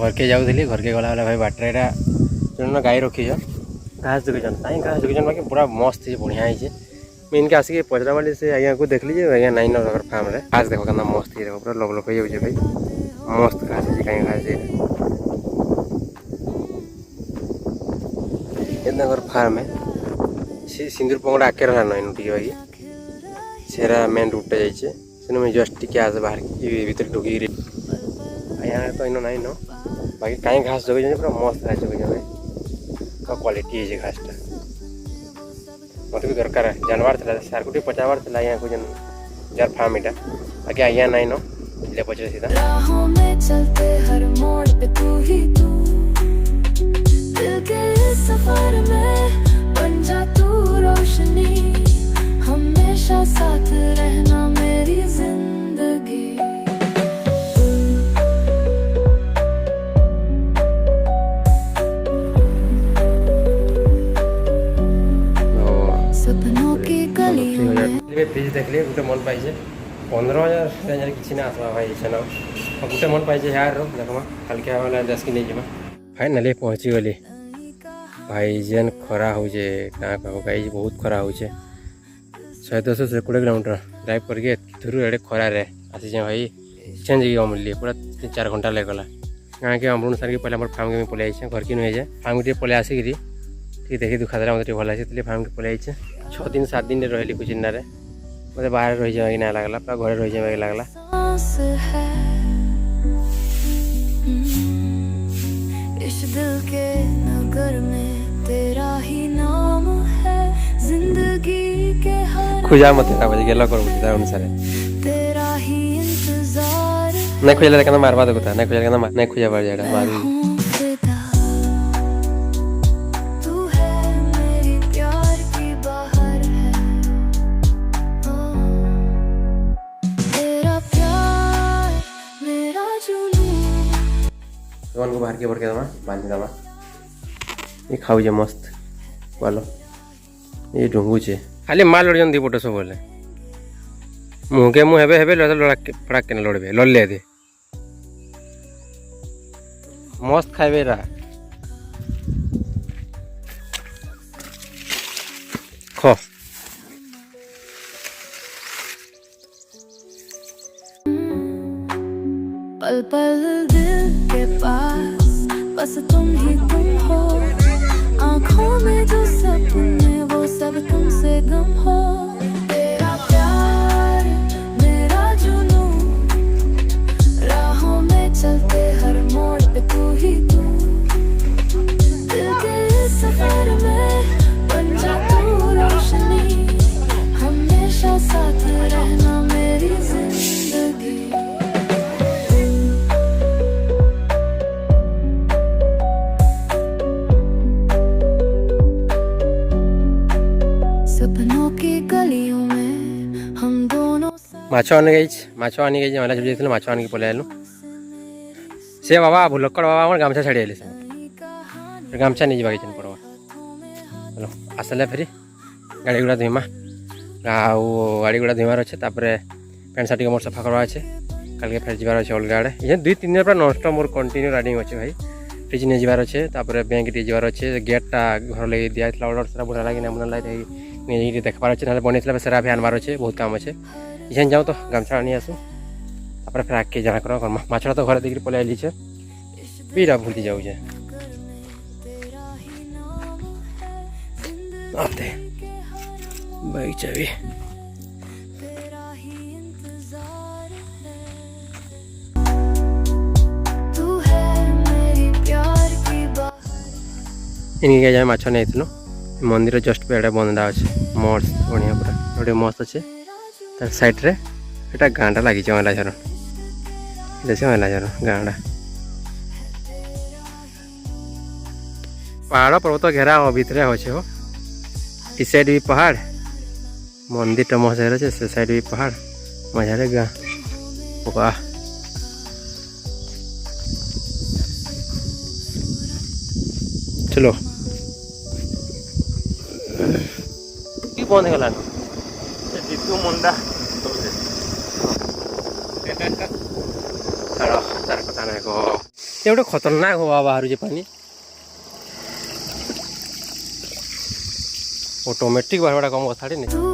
घर के जाऊली घर के गला भाई बाटर जो गाई रखीछ घास जगीन कहीं घास जगीन बाकी पूरा मस्त है बढ़िया है मैं इनके आसिक पचरा वाली से आज्ञा को देखली आज्ञा नाइन फार्म रे घास देखो क्या मस्त ही देखो पूरा लग लग हो भाई मस्त घास है कहीं घास है फार्म है सी सिंदूर पंगड़ा आके रहा नाइन टी भाई सेरा मेन रूट जाइए मुझे जस्ट टी आज बाहर भर ढुकी यहाँ तो इन नाइन बाकी कहीं घास जगह पूरा मस्त घास जगह भाई क्वालिटी है घासटा मत भी दरकार जानवर था सार को पचार था यहाँ को जन जार फार्म इटा बाकी आज्ञा नाई नो ले पचरे सीधा हमेशा साथ रहना मेरी जिंदगी फ्रिज देख लिए गोटे मन पाई 15,000 रेंज किसी ना आसवा भाई इच्छा ना गोटे मन पाई यार देखमा कल के वाला 10 की नहीं जीमा फाइनाली पहुँची गली भाई जेन खरा हो गाई बहुत खरा हो 110-120 किलोमीटर ड्राइव करके थ्रू एडे खरार आसी भाई चेंज मिलली पूरा 3-4 घंटा लगला गाँव के अमरुण सार के पहले मोर फार्म के पलि आइए घर की नुहे जाए फार्म के पलि आसिक देखी दुखा देला मतलब भल लगे फार्म के पलि आइए 6 दिन 7 दिन रही कुछ चिन्ह मत बाहर रही जाए ना लगला पूरा घर रही जाए लगला इस दिल के नगर में तेरा ही नाम है जिंदगी के हर खुजा मत बजे गेला कर बुझा अनुसार तेरा ही इंतजार नहीं खुजा कहना मारवा दे नहीं खुजा कहना नहीं खुजा बार जाड़ा मारू को बाहर के भर के दमा बांधी दमा ये खाऊ जे मस्त वालो ये ढुंगू छे खाली माल लड़ जन दीपट सब बोले मुँह के मुँह हेबे लड़ा फड़ाक के लड़बे लड़ले दे मस्त खाइबे रा खो पल पल दिल के पास बस तुम ही तुम हो आँखों में जो सपने वो सब तुमसे गम हो तेरा प्यार मेरा जुनून राहों में चलते हर मोड़ पे तू ही तू दिल के सफर में बन जा तू रोशनी हमेशा साथ रहना मेरी जिंदगी माछ आने गई माला छुड़ी माछ आने पलि आलु से बाबा भुलक्कड़ बाबा आम गामछा छाड़ी आले से गामछा नहीं जावा पड़वा हेलो आसले फेरी गाड़ी गुड़ा धुईमा गाड़ी गुड़ा धुईमार अच्छे पैंट सार्ट मोर सफा करवा अच्छे कल के फेर जबार अच्छे अलग आड़े ये 2-3 दिन पूरा नॉन स्टॉप मोर कंटिन्यू राइडिंग अच्छे भाई फ्रिज नहीं जबार अच्छे बैंक टे जबार अच्छे गेटा घर लगे दिया ऑर्डर सारा बुढ़ा लगे ना लगे नहीं देखबार अच्छे ना बनी सेरा भी आनबार अच्छे बहुत काम अच्छे इछे जाऊँ तो गामछा आनी आसू फिर आगे जाना कर माछड़ा तो घर देखिए पलि आइली बीरा भूलती जाऊे बाइक चाबी इनके जाए माछ नहीं थी मंदिर जस्ट पे एडे बंदा अच्छे मस्त बढ़िया पूरा गोटे मस्त अच्छे तार साइड रे एटा गाँटा लगी मेलाझर देश मेलाझर गाँटा पहाड़ पर्वत घेरा भितर अच्छे हो इस साइड भी पहाड़ मंदिर टा मजा अच्छे से साइड भी पहाड़ मजा गाँ वाह चलो बंद हो गला दीपू मुंडा तार कथा ना ये गोटे खतरनाक हवा बाहर पानी ऑटोमेटिक बाहर कम कथा नहीं।